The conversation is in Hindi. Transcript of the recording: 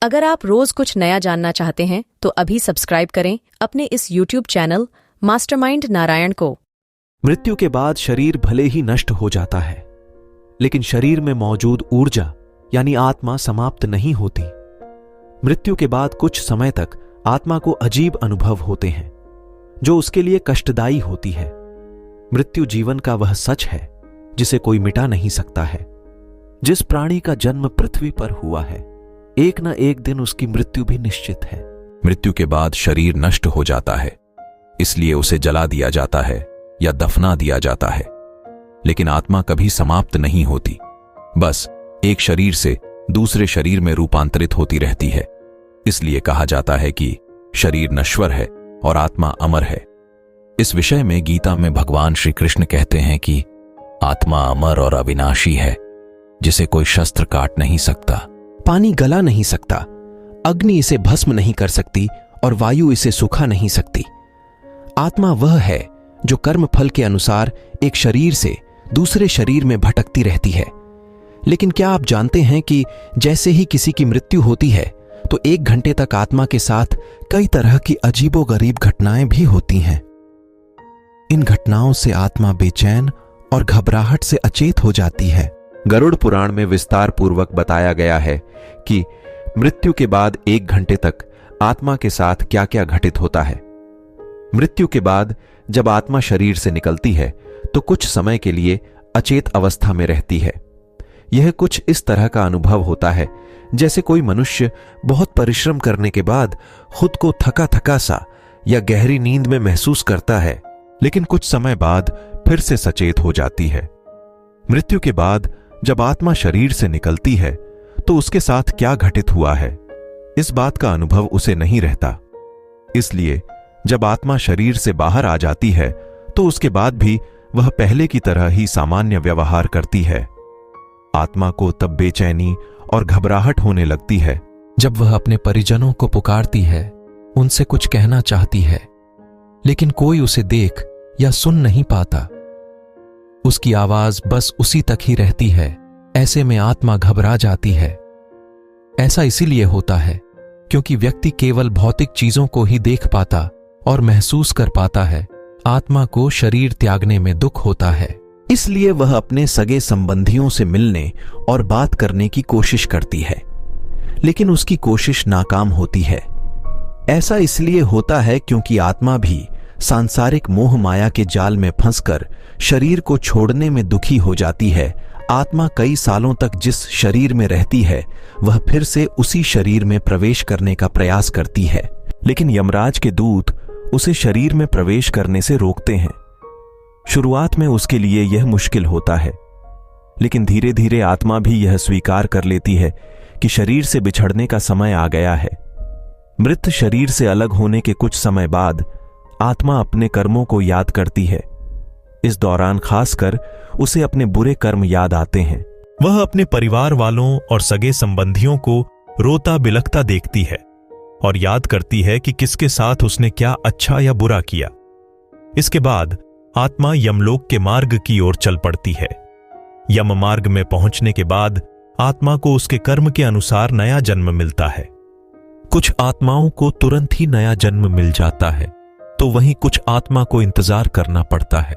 अगर आप रोज कुछ नया जानना चाहते हैं तो अभी सब्सक्राइब करें अपने इस YouTube चैनल मास्टरमाइंड नारायण को। मृत्यु के बाद शरीर भले ही नष्ट हो जाता है, लेकिन शरीर में मौजूद ऊर्जा यानी आत्मा समाप्त नहीं होती। मृत्यु के बाद कुछ समय तक आत्मा को अजीब अनुभव होते हैं जो उसके लिए कष्टदायी होती है। मृत्यु जीवन का वह सच है जिसे कोई मिटा नहीं सकता है। जिस प्राणी का जन्म पृथ्वी पर हुआ है, एक न एक दिन उसकी मृत्यु भी निश्चित है। मृत्यु के बाद शरीर नष्ट हो जाता है, इसलिए उसे जला दिया जाता है या दफना दिया जाता है। लेकिन आत्मा कभी समाप्त नहीं होती, बस एक शरीर से दूसरे शरीर में रूपांतरित होती रहती है। इसलिए कहा जाता है कि शरीर नश्वर है और आत्मा अमर है। इस विषय में गीता में भगवान श्री कृष्ण कहते हैं कि आत्मा अमर और अविनाशी है, जिसे कोई शस्त्र काट नहीं सकता। पानी गला नहीं सकता, अग्नि इसे भस्म नहीं कर सकती और वायु इसे सुखा नहीं सकती। आत्मा वह है जो कर्म फल के अनुसार एक शरीर से दूसरे शरीर में भटकती रहती है। लेकिन क्या आप जानते हैं कि जैसे ही किसी की मृत्यु होती है तो 1 घंटे तक आत्मा के साथ कई तरह की अजीबोगरीब घटनाएं भी होती हैं। इन घटनाओं से आत्मा बेचैन और घबराहट से अचेत हो जाती है। गरुड़ पुराण में विस्तार पूर्वक बताया गया है कि मृत्यु के बाद 1 घंटे तक आत्मा के साथ क्या क्या घटित होता है। मृत्यु के बाद जब आत्मा शरीर से निकलती है तो कुछ समय के लिए अचेत अवस्था में रहती है। यह कुछ इस तरह का अनुभव होता है जैसे कोई मनुष्य बहुत परिश्रम करने के बाद खुद को थका थका सा या गहरी नींद में महसूस करता है, लेकिन कुछ समय बाद फिर से सचेत हो जाती है। मृत्यु के बाद जब आत्मा शरीर से निकलती है तो उसके साथ क्या घटित हुआ है, इस बात का अनुभव उसे नहीं रहता। इसलिए जब आत्मा शरीर से बाहर आ जाती है तो उसके बाद भी वह पहले की तरह ही सामान्य व्यवहार करती है। आत्मा को तब बेचैनी और घबराहट होने लगती है जब वह अपने परिजनों को पुकारती है, उनसे कुछ कहना चाहती है, लेकिन कोई उसे देख या सुन नहीं पाता। उसकी आवाज बस उसी तक ही रहती है। ऐसे में आत्मा घबरा जाती है। ऐसा इसीलिए होता है क्योंकि व्यक्ति केवल भौतिक चीजों को ही देख पाता और महसूस कर पाता है। आत्मा को शरीर त्यागने में दुख होता है, इसलिए वह अपने सगे संबंधियों से मिलने और बात करने की कोशिश करती है, लेकिन उसकी कोशिश नाकाम होती है। ऐसा इसलिए होता है क्योंकि आत्मा भी सांसारिक मोह माया के जाल में फंसकर शरीर को छोड़ने में दुखी हो जाती है। आत्मा कई सालों तक जिस शरीर में रहती है वह फिर से उसी शरीर में प्रवेश करने का प्रयास करती है, लेकिन यमराज के दूत उसे शरीर में प्रवेश करने से रोकते हैं। शुरुआत में उसके लिए यह मुश्किल होता है, लेकिन धीरे धीरे आत्मा भी यह स्वीकार कर लेती है कि शरीर से बिछड़ने का समय आ गया है। मृत शरीर से अलग होने के कुछ समय बाद आत्मा अपने कर्मों को याद करती है। इस दौरान खासकर उसे अपने बुरे कर्म याद आते हैं। वह अपने परिवार वालों और सगे संबंधियों को रोता बिलखता देखती है और याद करती है कि किसके साथ उसने क्या अच्छा या बुरा किया। इसके बाद आत्मा यमलोक के मार्ग की ओर चल पड़ती है। यम मार्ग में पहुंचने के बाद आत्मा को उसके कर्म के अनुसार नया जन्म मिलता है। कुछ आत्माओं को तुरंत ही नया जन्म मिल जाता है, तो वहीं कुछ आत्मा को इंतजार करना पड़ता है।